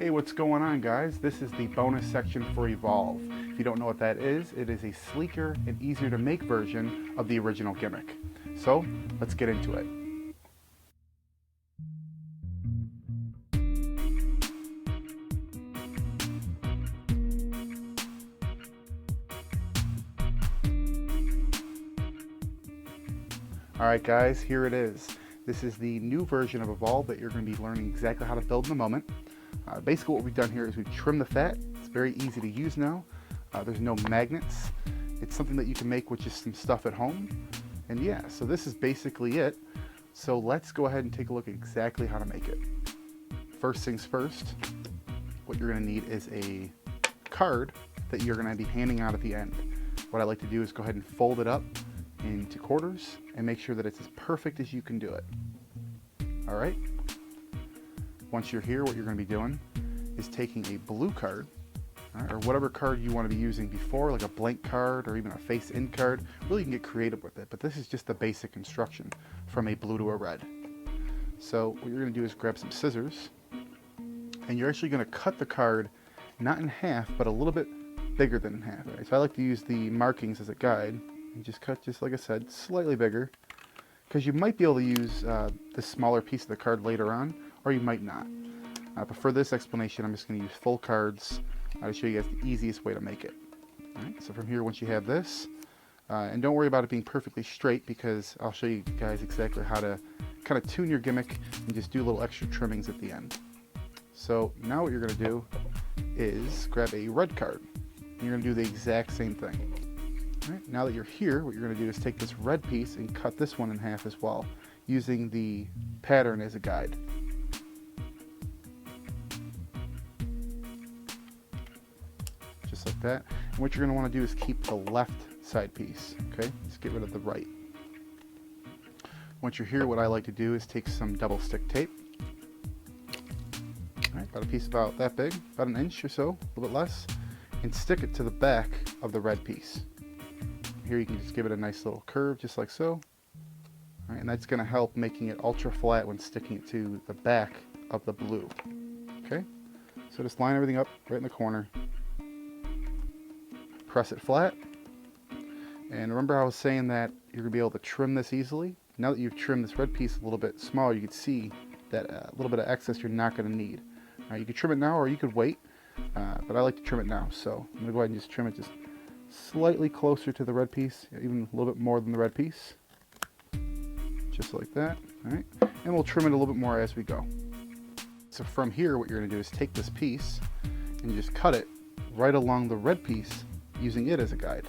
Hey, what's going on, guys? This is the bonus section for Evolve. If you don't know what that is, it is a sleeker and easier to make version of the original gimmick. So let's get into it. Alright guys, here it is. This is the new version of Evolve that you're going to be learning exactly how to build in a moment. Basically what we've done here is we've trimmed the fat. It's very easy to use now. There's no magnets. It's something that you can make with just some stuff at home. And yeah, so this is basically it. So let's go ahead and take a look at exactly how to make it. First things first, what you're going to need is a card that you're going to be handing out at the end. What I like to do is go ahead and fold it up into quarters and make sure that it's as perfect as you can do it. All right. Once you're here, what you're going to be doing is taking a blue card, or whatever card you want to be using before, like a blank card or even a face-in card. Really, you can get creative with it, but this is just the basic instruction from a blue to a red. So what you're going to do is grab some scissors, and you're actually going to cut the card not in half, but a little bit bigger than in half. Right? So I like to use the markings as a guide and just cut, just like I said, slightly bigger, because you might be able to use the smaller piece of the card later on, or you might not. But for this explanation, I'm just going to use full cards to show you guys the easiest way to make it. All right, so from here, once you have this, and don't worry about it being perfectly straight, because I'll show you guys exactly how to kind of tune your gimmick and just do little extra trimmings at the end. So now what you're going to do is grab a red card, and you're going to do the exact same thing. All right, now that you're here, what you're going to do is take this red piece and cut this one in half as well, using the pattern as a guide. Just like that. And what you're going to want to do is keep the left side piece, okay? Just get rid of the right. Once you're here, what I like to do is take some double stick tape. All right, about a piece about that big, about an inch or so, a little bit less, and stick it to the back of the red piece. Here you can just give it a nice little curve, just like so. All right, and that's going to help making it ultra flat when sticking it to the back of the blue. Okay, so just line everything up right in the corner. Press it flat. And remember I was saying that you're going to be able to trim this easily. Now that you've trimmed this red piece a little bit smaller, you can see that little bit of excess you're not going to need. You could trim it now or you could wait, but I like to trim it now. So I'm going to go ahead and just trim it just slightly closer to the red piece, even a little bit more than the red piece. Just like that. All right, and we'll trim it a little bit more as we go. So from here, what you're going to do is take this piece and just cut it right along the red piece, using it as a guide.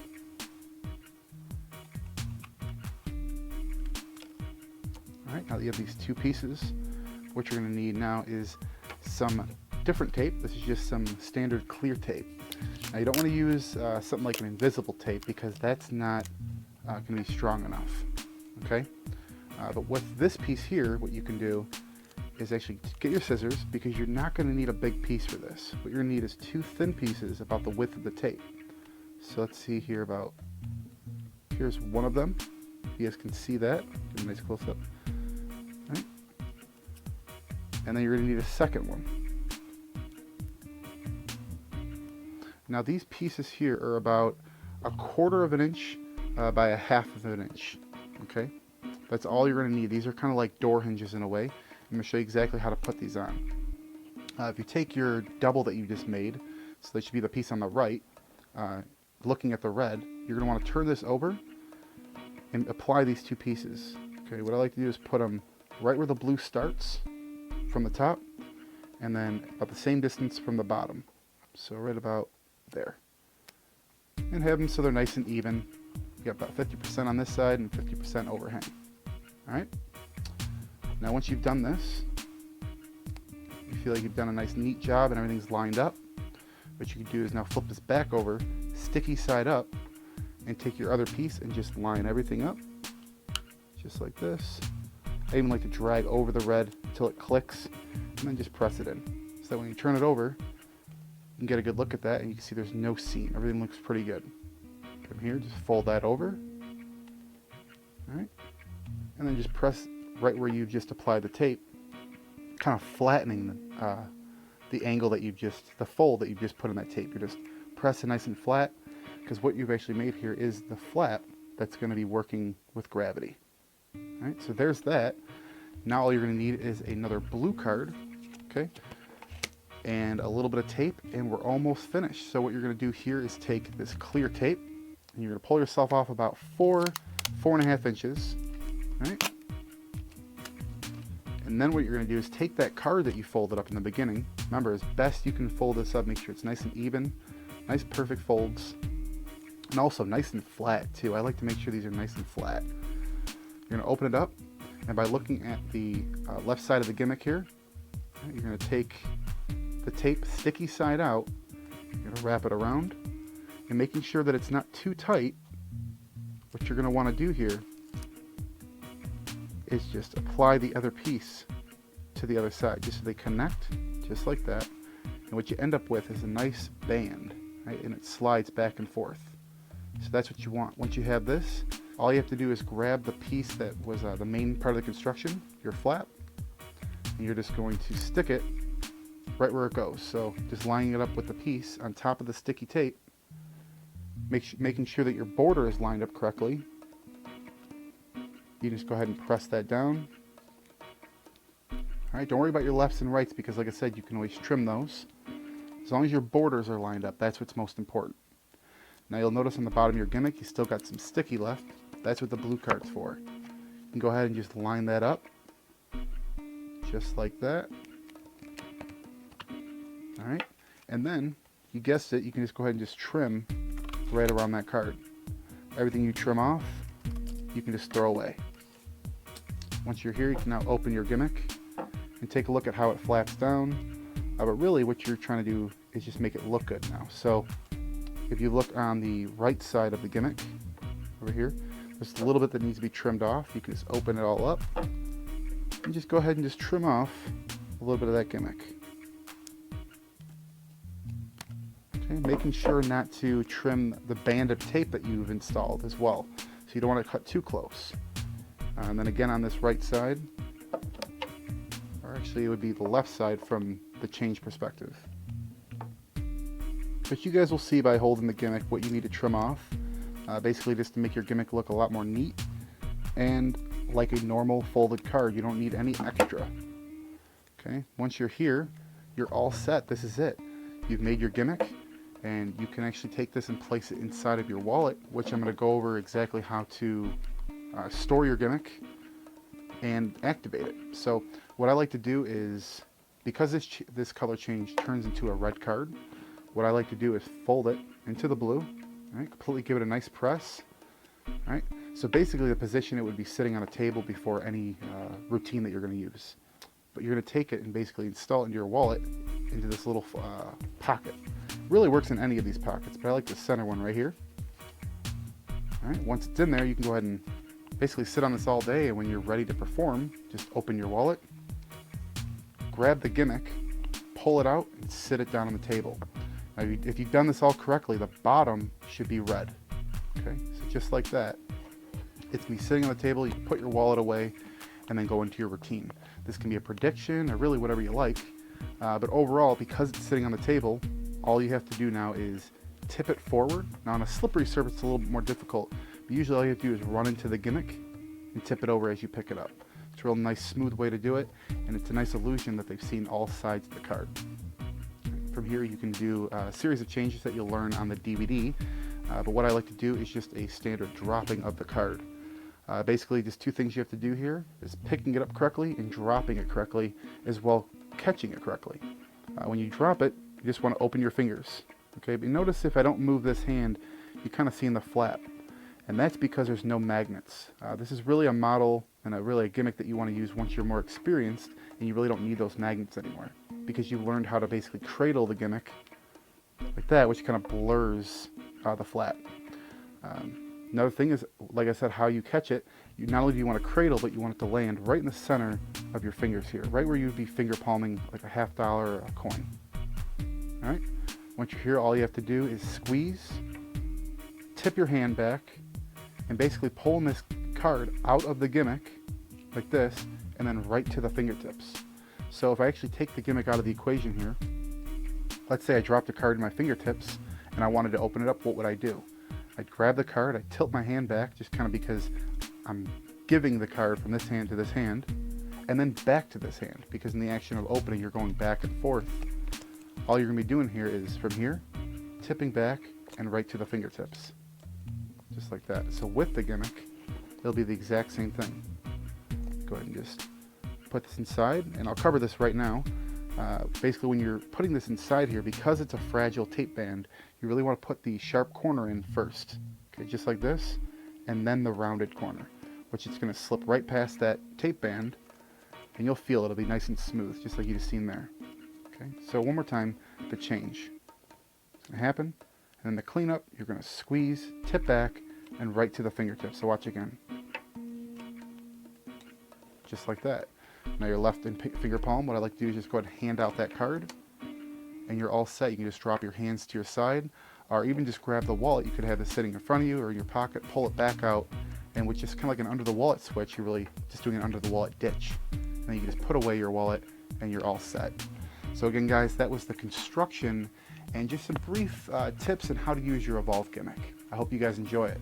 All right, now that you have these two pieces, what you're going to need now is some different tape. This is just some standard clear tape. Now you don't want to use something like an invisible tape, because that's not going to be strong enough. Okay, but with this piece here, what you can do is actually get your scissors, because you're not going to need a big piece for this. What you're going to need is two thin pieces about the width of the tape. So let's see here, here's one of them. You guys can see that. Get a nice close up. Right. And then you're going to need a second one. Now these pieces here are about 1/4 of an inch by 1/2 of an inch. Okay, that's all you're going to need. These are kind of like door hinges in a way. I'm going to show you exactly how to put these on. If you take your double that you just made, so that should be the piece on the right, looking at the red, you're going to want to turn this over and apply these two pieces. Okay, what I like to do is put them right where the blue starts from the top, and then about the same distance from the bottom. So right about there. And have them so they're nice and even. You got about 50% on this side and 50% overhang. All right. Now once you've done this, you feel like you've done a nice neat job and everything's lined up, what you can do is now flip this back over, sticky side up, and take your other piece and just line everything up, just like this. I even like to drag over the red until it clicks, and then just press it in. So that when you turn it over, you can get a good look at that, and you can see there's no seam. Everything looks pretty good. From here, just fold that over. All right, and then just press right where you just applied the tape, kind of flattening the angle that the fold that you've just put on that tape. You're just pressing nice and flat, because what you've actually made here is the flap that's going to be working with gravity. All right, so there's that. Now all you're going to need is another blue card, okay, and a little bit of tape, and we're almost finished. So what you're going to do here is take this clear tape, and you're going to pull yourself off about 4.5 inches, right? And then what you're going to do is take that card that you folded up in the beginning. Remember, as best you can fold this up, make sure it's nice and even, nice perfect folds, and also nice and flat too. I like to make sure these are nice and flat. You're going to open it up, and by looking at the left side of the gimmick here, you're going to take the tape sticky side out, you're going to wrap it around, and making sure that it's not too tight, what you're going to want to do here is just apply the other piece to the other side, just so they connect, just like that. And what you end up with is a nice band, right? And it slides back and forth. So that's what you want. Once you have this, all you have to do is grab the piece that was the main part of the construction, your flap, and you're just going to stick it right where it goes. So just lining it up with the piece on top of the sticky tape, making sure that your border is lined up correctly. You just go ahead and press that down. All right, don't worry about your lefts and rights, because like I said, you can always trim those. As long as your borders are lined up, that's what's most important. Now you'll notice on the bottom of your gimmick, you still got some sticky left. That's what the blue card's for. You can go ahead and just line that up, just like that. All right, and then, you guessed it, you can just go ahead and just trim right around that card. Everything you trim off, you can just throw away. Once you're here, you can now open your gimmick and take a look at how it flaps down. But really what you're trying to do is just make it look good now. So if you look on the right side of the gimmick, over here, there's a little bit that needs to be trimmed off. You can just open it all up and just go ahead and just trim off a little bit of that gimmick. Okay, making sure not to trim the band of tape that you've installed as well. So you don't want to cut too close. And then again on this right side, or actually it would be the left side from the change perspective. But you guys will see by holding the gimmick what you need to trim off. Basically just to make your gimmick look a lot more neat and like a normal folded card. You don't need any extra. Okay, once you're here, you're all set. This is it. You've made your gimmick, and you can actually take this and place it inside of your wallet, which I'm going to go over exactly how to store your gimmick and activate it. So what I like to do is, because this color change turns into a red card, what I like to do is fold it into the blue, right? Completely give it a nice press, right? So basically the position it would be sitting on a table before any routine that you're going to use. But you're going to take it and basically install it into your wallet, into this little pocket. Really works in any of these pockets, but I like the center one right here. All right, once it's in there, you can go ahead and basically sit on this all day, and when you're ready to perform, just open your wallet, grab the gimmick, pull it out, and sit it down on the table. Now, if you've done this all correctly, the bottom should be red. Okay, so just like that, it's me sitting on the table. You can put your wallet away and then go into your routine. This can be a prediction or really whatever you like, but overall, because it's sitting on the table, all you have to do now is tip it forward. Now on a slippery surface it's a little bit more difficult, but usually all you have to do is run into the gimmick and tip it over as you pick it up. It's a real nice smooth way to do it, and it's a nice illusion that they've seen all sides of the card. From here you can do a series of changes that you'll learn on the DVD, but what I like to do is just a standard dropping of the card. Basically just two things you have to do here is picking it up correctly and dropping it correctly, as well catching it correctly. When you drop it, you just want to open your fingers. Okay, but notice if I don't move this hand, you kind of see in the flap, and that's because there's no magnets. This is really a model and really a gimmick that you want to use once you're more experienced and you really don't need those magnets anymore, because you've learned how to basically cradle the gimmick like that, which kind of blurs the flap. Another thing is, like I said, how you catch it. You not only do you want to cradle, but you want it to land right in the center of your fingers here, right where you'd be finger palming like a $50 or a coin. All right. Once you're here, all you have to do is squeeze, tip your hand back, and basically pulling this card out of the gimmick like this, and then right to the fingertips. So if I actually take the gimmick out of the equation here, let's say I dropped a card in my fingertips and I wanted to open it up, what would I do? I'd grab the card, I'd tilt my hand back, just kind of because I'm giving the card from this hand to this hand, and then back to this hand, because in the action of opening, you're going back and forth. All you're going to be doing here is from here, tipping back, and right to the fingertips. Just like that. So with the gimmick, it'll be the exact same thing. Go ahead and just put this inside, and I'll cover this right now. Basically, when you're putting this inside here, because it's a fragile tape band, you really want to put the sharp corner in first. Okay, just like this, and then the rounded corner, which is going to slip right past that tape band, and you'll feel it'll be nice and smooth, just like you just seen there. Okay, so one more time, the change. It's going to happen, and then the cleanup, you're going to squeeze, tip back, and right to the fingertips. So watch again. Just like that. Now your left finger palm, what I like to do is just go ahead and hand out that card, and you're all set. You can just drop your hands to your side, or even just grab the wallet. You could have this sitting in front of you or in your pocket, pull it back out, and with just kind of like an under the wallet switch, you're really just doing an under the wallet ditch. And then you can just put away your wallet, and you're all set. So again, guys, that was the construction and just some brief tips on how to use your Evolve gimmick. I hope you guys enjoy it.